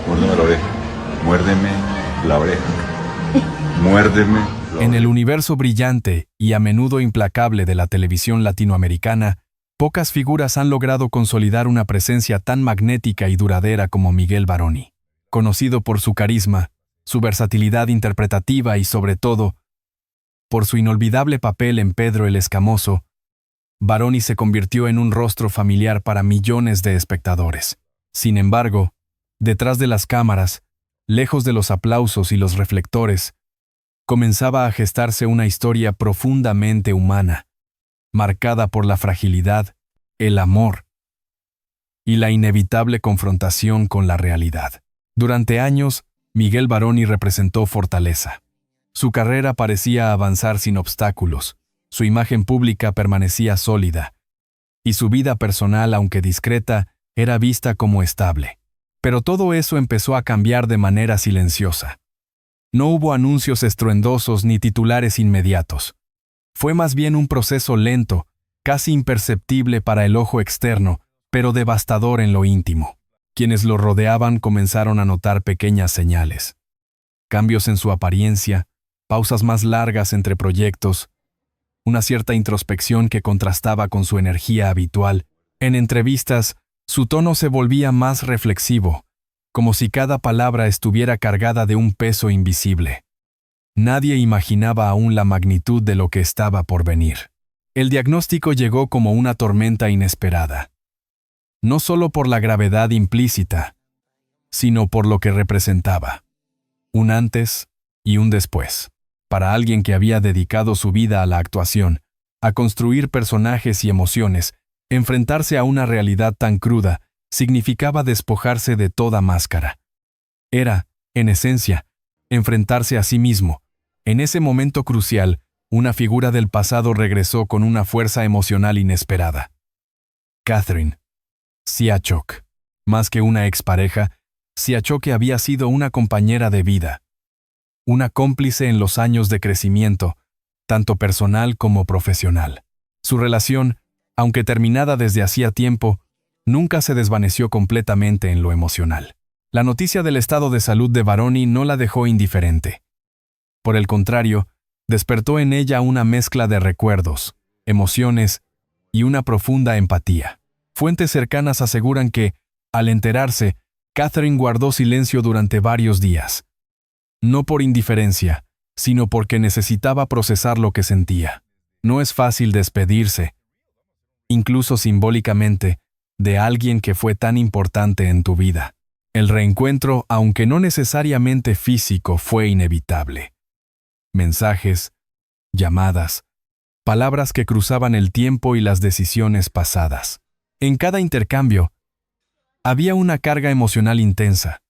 Muérdeme la oreja. Muérdeme la oreja. Muérdeme la oreja. En el universo brillante y a menudo implacable de la televisión latinoamericana, pocas figuras han logrado consolidar una presencia tan magnética y duradera como Miguel Varoni. Conocido por su carisma, su versatilidad interpretativa y, sobre todo, por su inolvidable papel en Pedro el Escamoso, Varoni se convirtió en un rostro familiar para millones de espectadores. Sin embargo, detrás de las cámaras, lejos de los aplausos y los reflectores, comenzaba a gestarse una historia profundamente humana, marcada por la fragilidad, el amor y la inevitable confrontación con la realidad. Durante años, Miguel Varoni representó fortaleza. Su carrera parecía avanzar sin obstáculos, su imagen pública permanecía sólida, y su vida personal, aunque discreta, era vista como estable. Pero todo eso empezó a cambiar de manera silenciosa. No hubo anuncios estruendosos ni titulares inmediatos. Fue más bien un proceso lento, casi imperceptible para el ojo externo, pero devastador en lo íntimo. Quienes lo rodeaban comenzaron a notar pequeñas señales. Cambios en su apariencia, pausas más largas entre proyectos, una cierta introspección que contrastaba con su energía habitual. En entrevistas, su tono se volvía más reflexivo, como si cada palabra estuviera cargada de un peso invisible. Nadie imaginaba aún la magnitud de lo que estaba por venir. El diagnóstico llegó como una tormenta inesperada. No solo por la gravedad implícita, sino por lo que representaba. Un antes y un después. Para alguien que había dedicado su vida a la actuación, a construir personajes y emociones, enfrentarse a una realidad tan cruda significaba despojarse de toda máscara. Era, en esencia, enfrentarse a sí mismo. En ese momento crucial, una figura del pasado regresó con una fuerza emocional inesperada. Catherine Siachoque. Más que una expareja, Siachoque había sido una compañera de vida. Una cómplice en los años de crecimiento, tanto personal como profesional. Su relación, aunque terminada desde hacía tiempo, nunca se desvaneció completamente en lo emocional. La noticia del estado de salud de Varoni no la dejó indiferente. Por el contrario, despertó en ella una mezcla de recuerdos, emociones y una profunda empatía. Fuentes cercanas aseguran que, al enterarse, Catherine guardó silencio durante varios días. No por indiferencia, sino porque necesitaba procesar lo que sentía. No es fácil despedirse, incluso simbólicamente, de alguien que fue tan importante en tu vida. El reencuentro, aunque no necesariamente físico, fue inevitable. Mensajes, llamadas, palabras que cruzaban el tiempo y las decisiones pasadas. En cada intercambio, había una carga emocional intensa,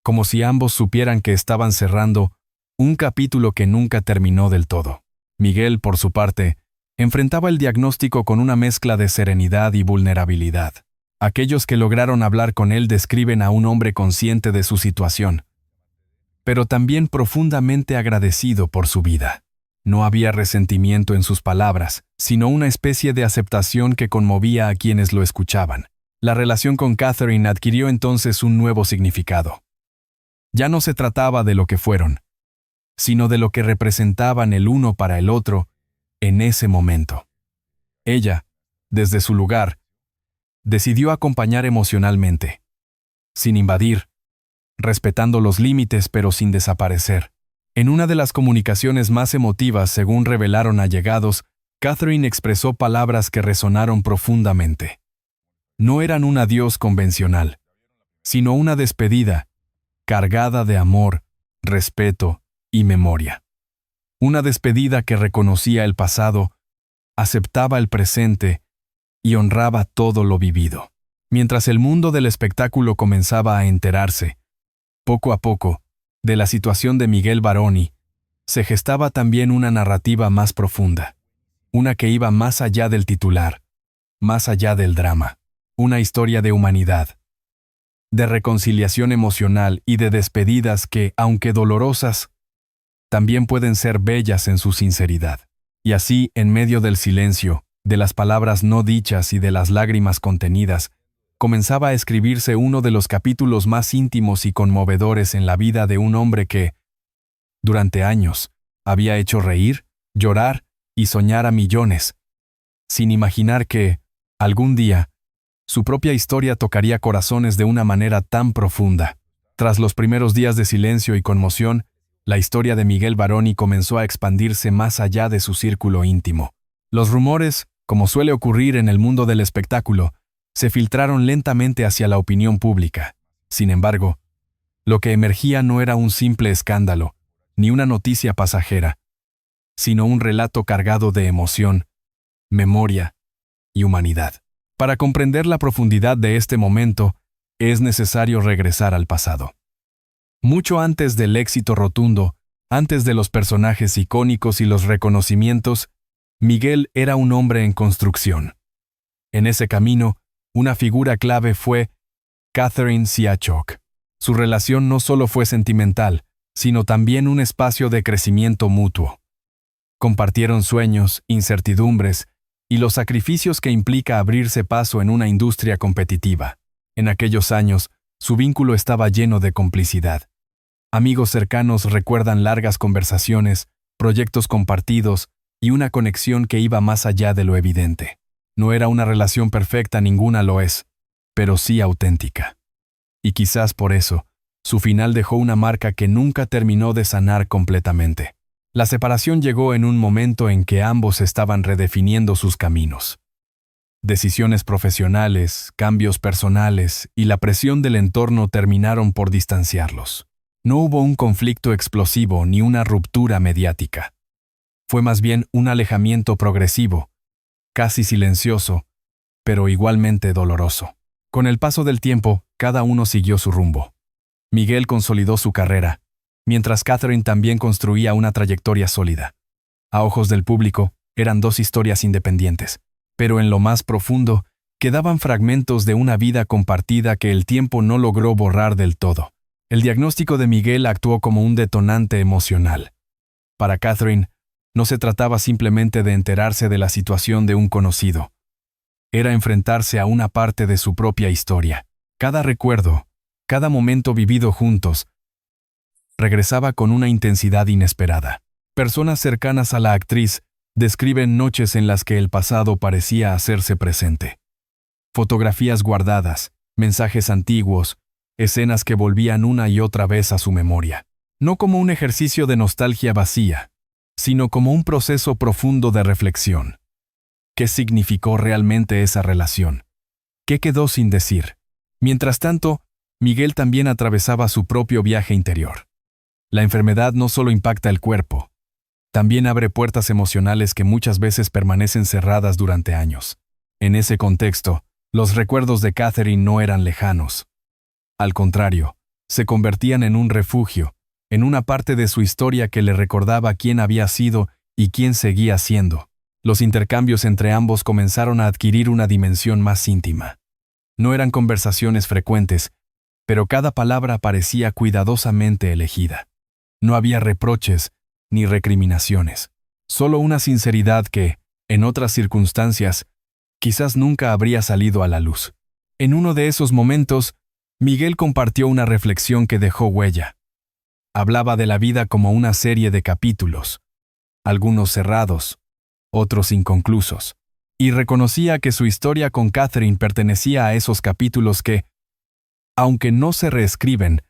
como si ambos supieran que estaban cerrando un capítulo que nunca terminó del todo. Miguel, por su parte, enfrentaba el diagnóstico con una mezcla de serenidad y vulnerabilidad. Aquellos que lograron hablar con él describen a un hombre consciente de su situación, pero también profundamente agradecido por su vida. No había resentimiento en sus palabras, sino una especie de aceptación que conmovía a quienes lo escuchaban. La relación con Catherine adquirió entonces un nuevo significado. Ya no se trataba de lo que fueron, sino de lo que representaban el uno para el otro en ese momento. Ella, desde su lugar, decidió acompañar emocionalmente, sin invadir, respetando los límites pero sin desaparecer. En una de las comunicaciones más emotivas, según revelaron allegados, Catherine expresó palabras que resonaron profundamente. No eran un adiós convencional, sino una despedida, cargada de amor, respeto y memoria. Una despedida que reconocía el pasado, aceptaba el presente y honraba todo lo vivido. Mientras el mundo del espectáculo comenzaba a enterarse, poco a poco, de la situación de Miguel Varoni, se gestaba también una narrativa más profunda, una que iba más allá del titular, más allá del drama, una historia de humanidad, de reconciliación emocional y de despedidas que, aunque dolorosas, también pueden ser bellas en su sinceridad. Y así, en medio del silencio, de las palabras no dichas y de las lágrimas contenidas, comenzaba a escribirse uno de los capítulos más íntimos y conmovedores en la vida de un hombre que, durante años, había hecho reír, llorar y soñar a millones, sin imaginar que, algún día, su propia historia tocaría corazones de una manera tan profunda. Tras los primeros días de silencio y conmoción, la historia de Miguel Varoni comenzó a expandirse más allá de su círculo íntimo. Los rumores, como suele ocurrir en el mundo del espectáculo, se filtraron lentamente hacia la opinión pública. Sin embargo, lo que emergía no era un simple escándalo, ni una noticia pasajera, sino un relato cargado de emoción, memoria y humanidad. Para comprender la profundidad de este momento, es necesario regresar al pasado. Mucho antes del éxito rotundo, antes de los personajes icónicos y los reconocimientos, Miguel era un hombre en construcción. En ese camino, una figura clave fue Catherine Siachock. Su relación no solo fue sentimental, sino también un espacio de crecimiento mutuo. Compartieron sueños, incertidumbres y los sacrificios que implica abrirse paso en una industria competitiva. En aquellos años, su vínculo estaba lleno de complicidad. Amigos cercanos recuerdan largas conversaciones, proyectos compartidos y una conexión que iba más allá de lo evidente. No era una relación perfecta, ninguna lo es, pero sí auténtica. Y quizás por eso, su final dejó una marca que nunca terminó de sanar completamente. La separación llegó en un momento en que ambos estaban redefiniendo sus caminos. Decisiones profesionales, cambios personales y la presión del entorno terminaron por distanciarlos. No hubo un conflicto explosivo ni una ruptura mediática. Fue más bien un alejamiento progresivo, casi silencioso, pero igualmente doloroso. Con el paso del tiempo, cada uno siguió su rumbo. Miguel consolidó su carrera, mientras Catherine también construía una trayectoria sólida. A ojos del público, eran dos historias independientes, pero en lo más profundo, quedaban fragmentos de una vida compartida que el tiempo no logró borrar del todo. El diagnóstico de Miguel actuó como un detonante emocional. Para Catherine, no se trataba simplemente de enterarse de la situación de un conocido. Era enfrentarse a una parte de su propia historia. Cada recuerdo, cada momento vivido juntos, regresaba con una intensidad inesperada. Personas cercanas a la actriz describen noches en las que el pasado parecía hacerse presente. Fotografías guardadas, mensajes antiguos, escenas que volvían una y otra vez a su memoria. No como un ejercicio de nostalgia vacía, sino como un proceso profundo de reflexión. ¿Qué significó realmente esa relación? ¿Qué quedó sin decir? Mientras tanto, Miguel también atravesaba su propio viaje interior. La enfermedad no solo impacta el cuerpo, también abre puertas emocionales que muchas veces permanecen cerradas durante años. En ese contexto, los recuerdos de Catherine no eran lejanos. Al contrario, se convertían en un refugio, en una parte de su historia que le recordaba quién había sido y quién seguía siendo. Los intercambios entre ambos comenzaron a adquirir una dimensión más íntima. No eran conversaciones frecuentes, pero cada palabra parecía cuidadosamente elegida. No había reproches ni recriminaciones, solo una sinceridad que, en otras circunstancias, quizás nunca habría salido a la luz. En uno de esos momentos, Miguel compartió una reflexión que dejó huella. Hablaba de la vida como una serie de capítulos, algunos cerrados, otros inconclusos, y reconocía que su historia con Catherine pertenecía a esos capítulos que, aunque no se reescriben,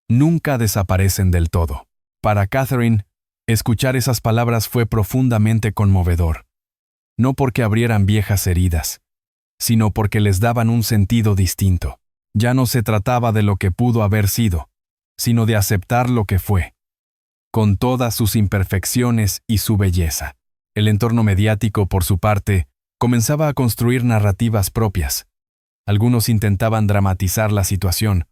nunca desaparecen del todo. Para Catherine, escuchar esas palabras fue profundamente conmovedor, no porque abrieran viejas heridas, sino porque les daban un sentido distinto. Ya no se trataba de lo que pudo haber sido, sino de aceptar lo que fue, con todas sus imperfecciones y su belleza. El entorno mediático, por su parte, comenzaba a construir narrativas propias. Algunos intentaban dramatizar la situación,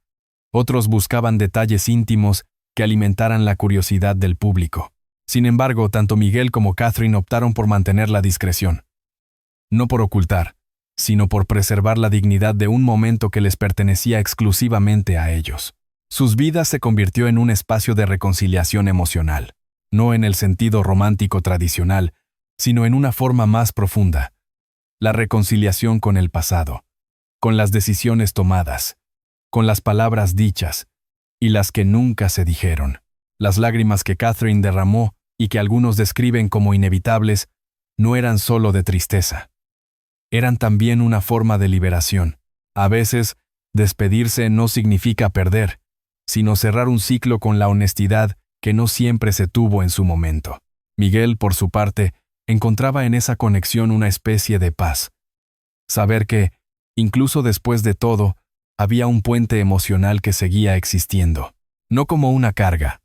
otros buscaban detalles íntimos que alimentaran la curiosidad del público. Sin embargo, tanto Miguel como Catherine optaron por mantener la discreción. No por ocultar, sino por preservar la dignidad de un momento que les pertenecía exclusivamente a ellos. Sus vidas se convirtió en un espacio de reconciliación emocional, no en el sentido romántico tradicional, sino en una forma más profunda. La reconciliación con el pasado, con las decisiones tomadas, con las palabras dichas y las que nunca se dijeron. Las lágrimas que Catherine derramó y que algunos describen como inevitables no eran solo de tristeza. Eran también una forma de liberación. A veces, despedirse no significa perder, sino cerrar un ciclo con la honestidad que no siempre se tuvo en su momento. Miguel, por su parte, encontraba en esa conexión una especie de paz. Saber que, incluso después de todo, había un puente emocional que seguía existiendo, no como una carga,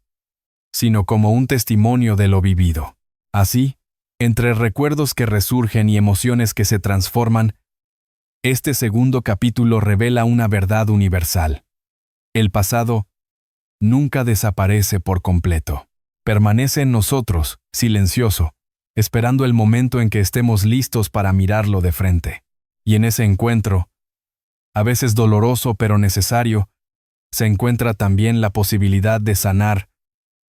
sino como un testimonio de lo vivido. Así, entre recuerdos que resurgen y emociones que se transforman, este segundo capítulo revela una verdad universal. El pasado nunca desaparece por completo. Permanece en nosotros, silencioso, esperando el momento en que estemos listos para mirarlo de frente. Y en ese encuentro, a veces doloroso pero necesario, se encuentra también la posibilidad de sanar,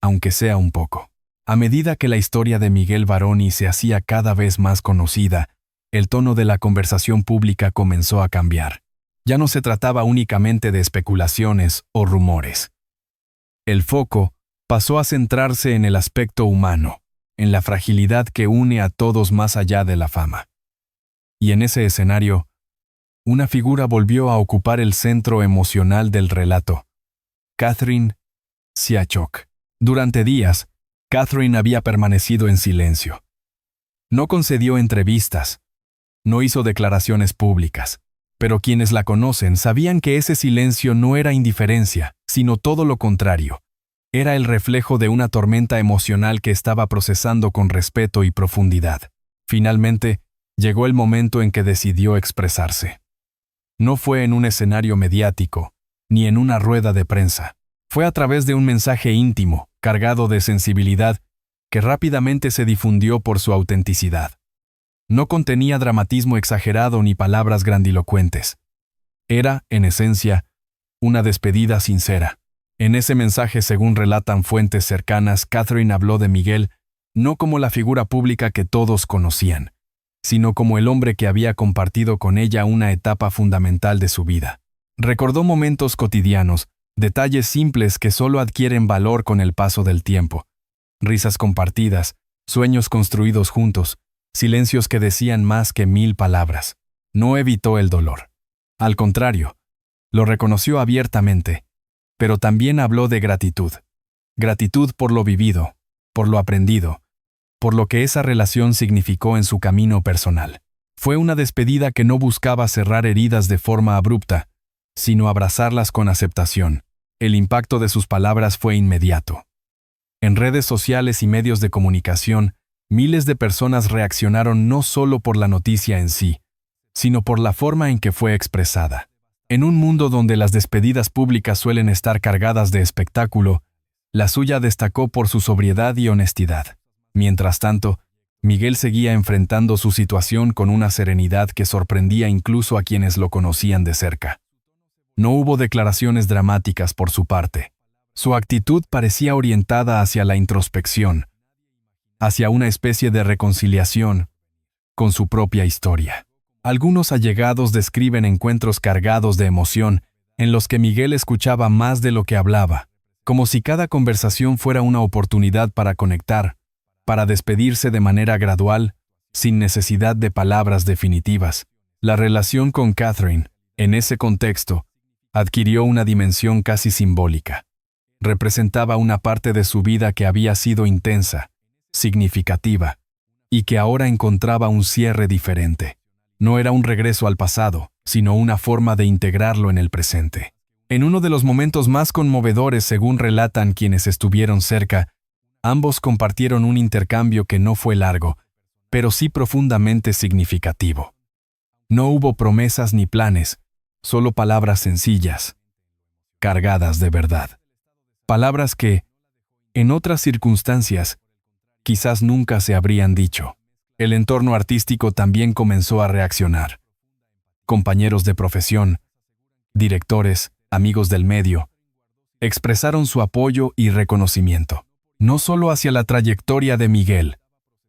aunque sea un poco. A medida que la historia de Miguel Varoni se hacía cada vez más conocida, el tono de la conversación pública comenzó a cambiar. Ya no se trataba únicamente de especulaciones o rumores. El foco pasó a centrarse en el aspecto humano, en la fragilidad que une a todos más allá de la fama. Y en ese escenario, una figura volvió a ocupar el centro emocional del relato: Catherine Siachok. Durante días, Catherine había permanecido en silencio. No concedió entrevistas, no hizo declaraciones públicas, pero quienes la conocen sabían que ese silencio no era indiferencia, sino todo lo contrario. Era el reflejo de una tormenta emocional que estaba procesando con respeto y profundidad. Finalmente, llegó el momento en que decidió expresarse. No fue en un escenario mediático, ni en una rueda de prensa. Fue a través de un mensaje íntimo, cargado de sensibilidad, que rápidamente se difundió por su autenticidad. No contenía dramatismo exagerado ni palabras grandilocuentes. Era, en esencia, una despedida sincera. En ese mensaje, según relatan fuentes cercanas, Catherine habló de Miguel no como la figura pública que todos conocían, sino como el hombre que había compartido con ella una etapa fundamental de su vida. Recordó momentos cotidianos, detalles simples que solo adquieren valor con el paso del tiempo. Risas compartidas, sueños construidos juntos, silencios que decían más que 1000 palabras. No evitó el dolor. Al contrario, lo reconoció abiertamente, pero también habló de gratitud. Gratitud por lo vivido, por lo aprendido, por lo que esa relación significó en su camino personal. Fue una despedida que no buscaba cerrar heridas de forma abrupta, sino abrazarlas con aceptación. El impacto de sus palabras fue inmediato. En redes sociales y medios de comunicación, miles de personas reaccionaron no solo por la noticia en sí, sino por la forma en que fue expresada. En un mundo donde las despedidas públicas suelen estar cargadas de espectáculo, la suya destacó por su sobriedad y honestidad. Mientras tanto, Miguel seguía enfrentando su situación con una serenidad que sorprendía incluso a quienes lo conocían de cerca. No hubo declaraciones dramáticas por su parte. Su actitud parecía orientada hacia la introspección, hacia una especie de reconciliación con su propia historia. Algunos allegados describen encuentros cargados de emoción en los que Miguel escuchaba más de lo que hablaba, como si cada conversación fuera una oportunidad para conectar, para despedirse de manera gradual, sin necesidad de palabras definitivas. La relación con Catherine, en ese contexto, adquirió una dimensión casi simbólica. Representaba una parte de su vida que había sido intensa, significativa, y que ahora encontraba un cierre diferente. No era un regreso al pasado, sino una forma de integrarlo en el presente. En uno de los momentos más conmovedores, según relatan quienes estuvieron cerca, ambos compartieron un intercambio que no fue largo, pero sí profundamente significativo. No hubo promesas ni planes, solo palabras sencillas, cargadas de verdad. Palabras que, en otras circunstancias, quizás nunca se habrían dicho. El entorno artístico también comenzó a reaccionar. Compañeros de profesión, directores, amigos del medio, expresaron su apoyo y reconocimiento, no solo hacia la trayectoria de Miguel,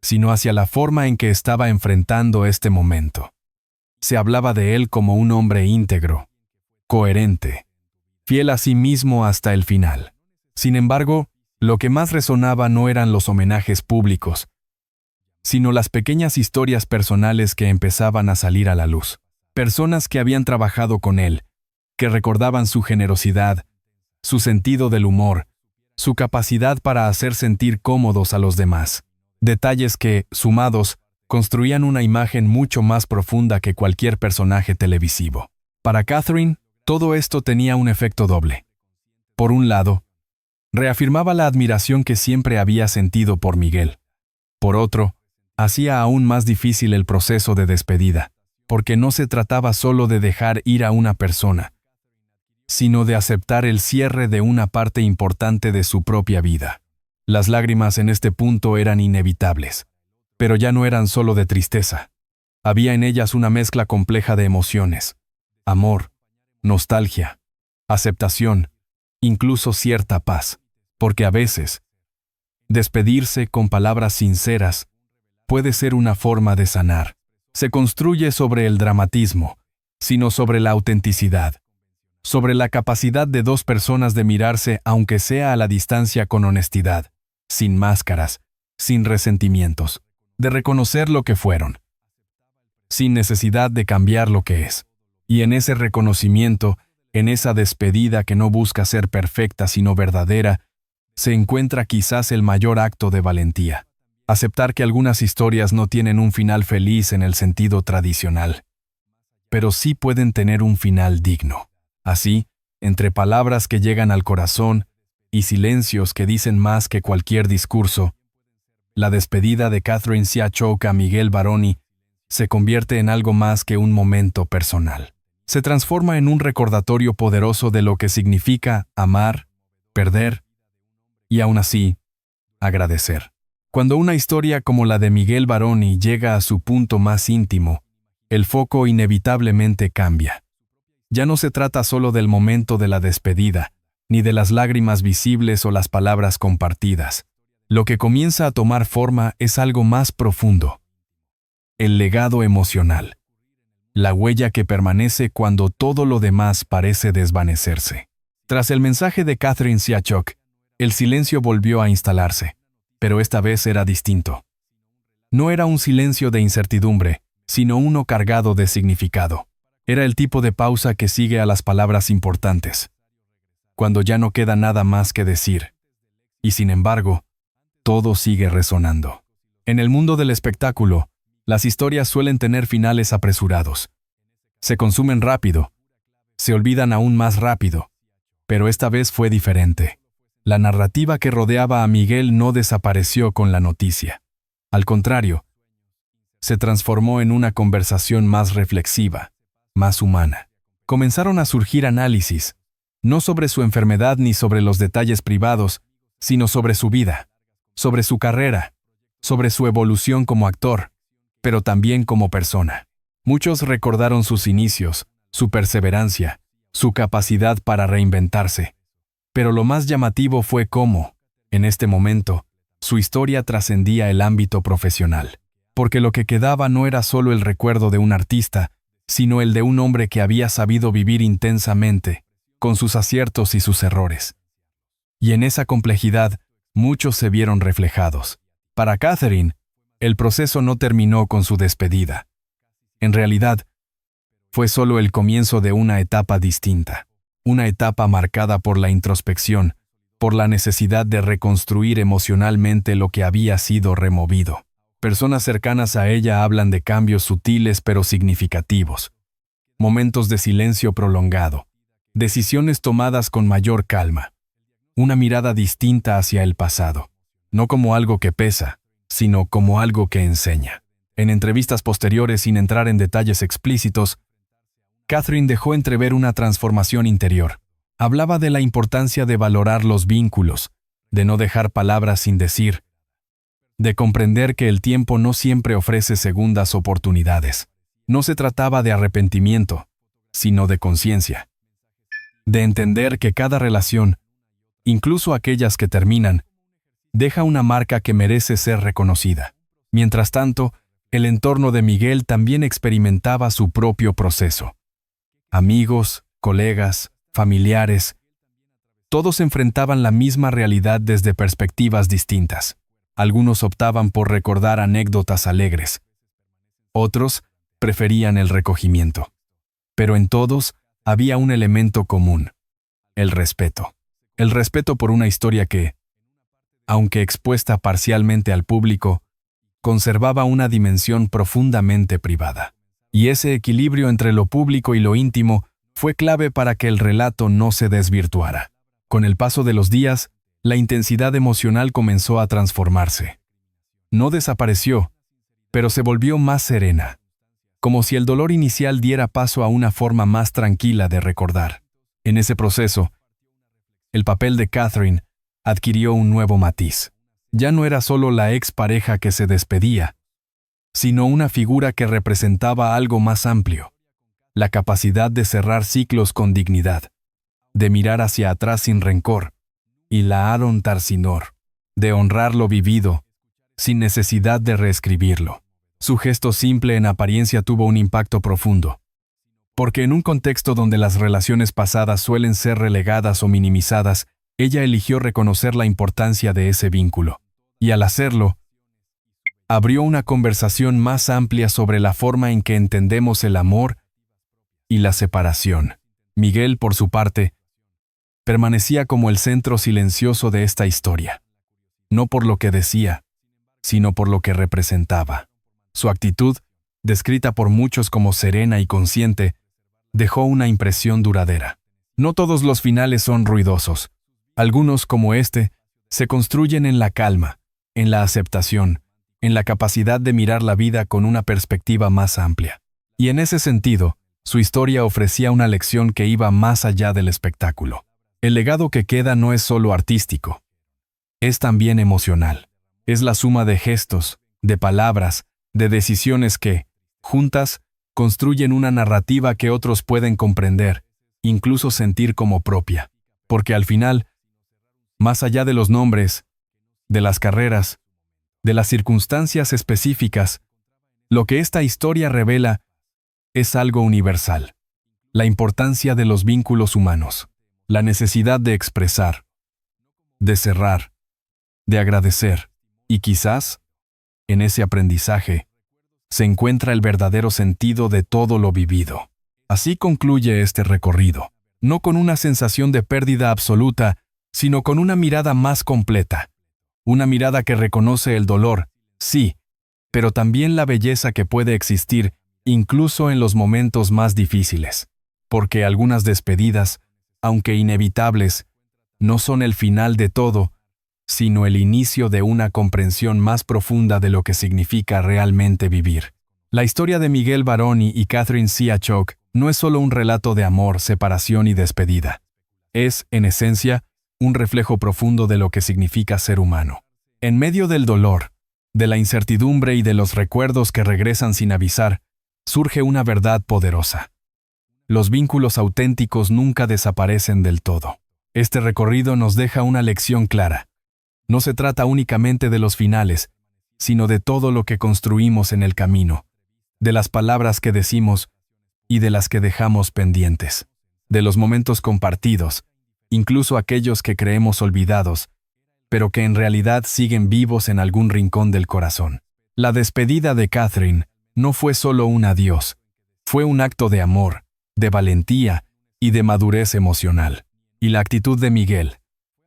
sino hacia la forma en que estaba enfrentando este momento. Se hablaba de él como un hombre íntegro, coherente, fiel a sí mismo hasta el final. Sin embargo, lo que más resonaba no eran los homenajes públicos, sino las pequeñas historias personales que empezaban a salir a la luz. Personas que habían trabajado con él, que recordaban su generosidad, su sentido del humor, su capacidad para hacer sentir cómodos a los demás. Detalles que, sumados, construían una imagen mucho más profunda que cualquier personaje televisivo. Para Catherine, todo esto tenía un efecto doble. Por un lado, reafirmaba la admiración que siempre había sentido por Miguel. Por otro, hacía aún más difícil el proceso de despedida, porque no se trataba solo de dejar ir a una persona, sino de aceptar el cierre de una parte importante de su propia vida. Las lágrimas en este punto eran inevitables, pero ya no eran solo de tristeza. Había en ellas una mezcla compleja de emociones: amor, nostalgia, aceptación, incluso cierta paz, porque a veces, despedirse con palabras sinceras puede ser una forma de sanar. Se construye sobre el dramatismo, sino sobre la autenticidad, sobre la capacidad de dos personas de mirarse aunque sea a la distancia con honestidad, sin máscaras, sin resentimientos, de reconocer lo que fueron, sin necesidad de cambiar lo que es. Y en ese reconocimiento, en esa despedida que no busca ser perfecta sino verdadera, se encuentra quizás el mayor acto de valentía. Aceptar que algunas historias no tienen un final feliz en el sentido tradicional, pero sí pueden tener un final digno. Así, entre palabras que llegan al corazón y silencios que dicen más que cualquier discurso, la despedida de Catherine Siachoke a Miguel Baroni se convierte en algo más que un momento personal. Se transforma en un recordatorio poderoso de lo que significa amar, perder y aún así, agradecer. Cuando una historia como la de Miguel Baroni llega a su punto más íntimo, el foco inevitablemente cambia. Ya no se trata solo del momento de la despedida, ni de las lágrimas visibles o las palabras compartidas. Lo que comienza a tomar forma es algo más profundo: el legado emocional, la huella que permanece cuando todo lo demás parece desvanecerse. Tras el mensaje de Catherine Siachoke, el silencio volvió a instalarse, pero esta vez era distinto. No era un silencio de incertidumbre, sino uno cargado de significado. Era el tipo de pausa que sigue a las palabras importantes, cuando ya no queda nada más que decir. Y sin embargo, todo sigue resonando. En el mundo del espectáculo, las historias suelen tener finales apresurados. Se consumen rápido, se olvidan aún más rápido, pero esta vez fue diferente. La narrativa que rodeaba a Miguel no desapareció con la noticia. Al contrario, se transformó en una conversación más reflexiva, más humana. Comenzaron a surgir análisis, no sobre su enfermedad ni sobre los detalles privados, sino sobre su vida, sobre su carrera, sobre su evolución como actor, pero también como persona. Muchos recordaron sus inicios, su perseverancia, su capacidad para reinventarse. Pero lo más llamativo fue cómo, en este momento, su historia trascendía el ámbito profesional, porque lo que quedaba no era solo el recuerdo de un artista, sino el de un hombre que había sabido vivir intensamente, con sus aciertos y sus errores. Y en esa complejidad, muchos se vieron reflejados. Para Catherine, el proceso no terminó con su despedida. En realidad, fue solo el comienzo de una etapa distinta. Una etapa marcada por la introspección, por la necesidad de reconstruir emocionalmente lo que había sido removido. Personas cercanas a ella hablan de cambios sutiles pero significativos. Momentos de silencio prolongado. Decisiones tomadas con mayor calma. Una mirada distinta hacia el pasado. No como algo que pesa, sino como algo que enseña. En entrevistas posteriores, sin entrar en detalles explícitos, Catherine dejó entrever una transformación interior. Hablaba de la importancia de valorar los vínculos, de no dejar palabras sin decir, de comprender que el tiempo no siempre ofrece segundas oportunidades. No se trataba de arrepentimiento, sino de conciencia. De entender que cada relación, incluso aquellas que terminan, deja una marca que merece ser reconocida. Mientras tanto, el entorno de Miguel también experimentaba su propio proceso. Amigos, colegas, familiares, todos enfrentaban la misma realidad desde perspectivas distintas. Algunos optaban por recordar anécdotas alegres. Otros preferían el recogimiento. Pero en todos había un elemento común: el respeto. El respeto por una historia que, aunque expuesta parcialmente al público, conservaba una dimensión profundamente privada. Y ese equilibrio entre lo público y lo íntimo fue clave para que el relato no se desvirtuara. Con el paso de los días, la intensidad emocional comenzó a transformarse. No desapareció, pero se volvió más serena, como si el dolor inicial diera paso a una forma más tranquila de recordar. En ese proceso, el papel de Catherine adquirió un nuevo matiz. Ya no era solo la expareja que se despedía, sino una figura que representaba algo más amplio: la capacidad de cerrar ciclos con dignidad, de mirar hacia atrás sin rencor, y la Aaron Tarsinor, de honrar lo vivido, sin necesidad de reescribirlo. Su gesto simple en apariencia tuvo un impacto profundo, porque en un contexto donde las relaciones pasadas suelen ser relegadas o minimizadas, ella eligió reconocer la importancia de ese vínculo, y al hacerlo, abrió una conversación más amplia sobre la forma en que entendemos el amor y la separación. Miguel, por su parte, permanecía como el centro silencioso de esta historia, no por lo que decía, sino por lo que representaba. Su actitud, descrita por muchos como serena y consciente, dejó una impresión duradera. No todos los finales son ruidosos. Algunos, como este, se construyen en la calma, en la aceptación, en la capacidad de mirar la vida con una perspectiva más amplia. Y en ese sentido, su historia ofrecía una lección que iba más allá del espectáculo. El legado que queda no es solo artístico, es también emocional. Es la suma de gestos, de palabras, de decisiones que, juntas, construyen una narrativa que otros pueden comprender, incluso sentir como propia. Porque al final, más allá de los nombres, de las carreras, de las circunstancias específicas, lo que esta historia revela es algo universal: la importancia de los vínculos humanos, la necesidad de expresar, de cerrar, de agradecer, y quizás, en ese aprendizaje, se encuentra el verdadero sentido de todo lo vivido. Así concluye este recorrido, no con una sensación de pérdida absoluta, sino con una mirada más completa. Una mirada que reconoce el dolor, sí, pero también la belleza que puede existir incluso en los momentos más difíciles. Porque algunas despedidas, aunque inevitables, no son el final de todo, sino el inicio de una comprensión más profunda de lo que significa realmente vivir. La historia de Miguel Varoni y Catherine Siachock no es solo un relato de amor, separación y despedida. Es, en esencia, un reflejo profundo de lo que significa ser humano. En medio del dolor, de la incertidumbre y de los recuerdos que regresan sin avisar, surge una verdad poderosa. Los vínculos auténticos nunca desaparecen del todo. Este recorrido nos deja una lección clara. No se trata únicamente de los finales, sino de todo lo que construimos en el camino, de las palabras que decimos y de las que dejamos pendientes, de los momentos compartidos, incluso aquellos que creemos olvidados, pero que en realidad siguen vivos en algún rincón del corazón. La despedida de Catherine no fue solo un adiós, fue un acto de amor, de valentía y de madurez emocional. Y la actitud de Miguel,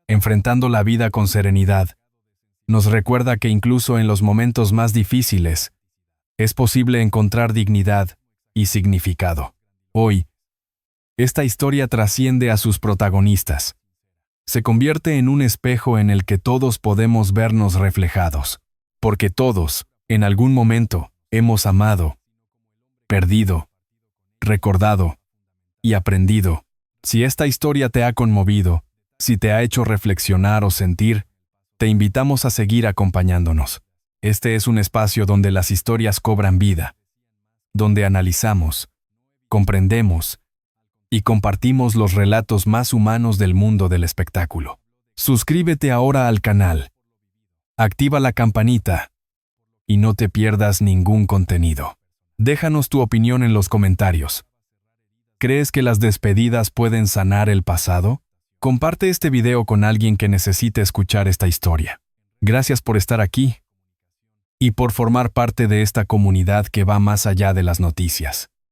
enfrentando la vida con serenidad, nos recuerda que incluso en los momentos más difíciles, es posible encontrar dignidad y significado. Hoy, esta historia trasciende a sus protagonistas. Se convierte en un espejo en el que todos podemos vernos reflejados, porque todos, en algún momento, hemos amado, perdido, recordado y aprendido. Si esta historia te ha conmovido, si te ha hecho reflexionar o sentir, te invitamos a seguir acompañándonos. Este es un espacio donde las historias cobran vida, donde analizamos, comprendemos y compartimos los relatos más humanos del mundo del espectáculo. Suscríbete ahora al canal. Activa la campanita y no te pierdas ningún contenido. Déjanos tu opinión en los comentarios. ¿Crees que las despedidas pueden sanar el pasado? Comparte este video con alguien que necesite escuchar esta historia. Gracias por estar aquí y por formar parte de esta comunidad que va más allá de las noticias.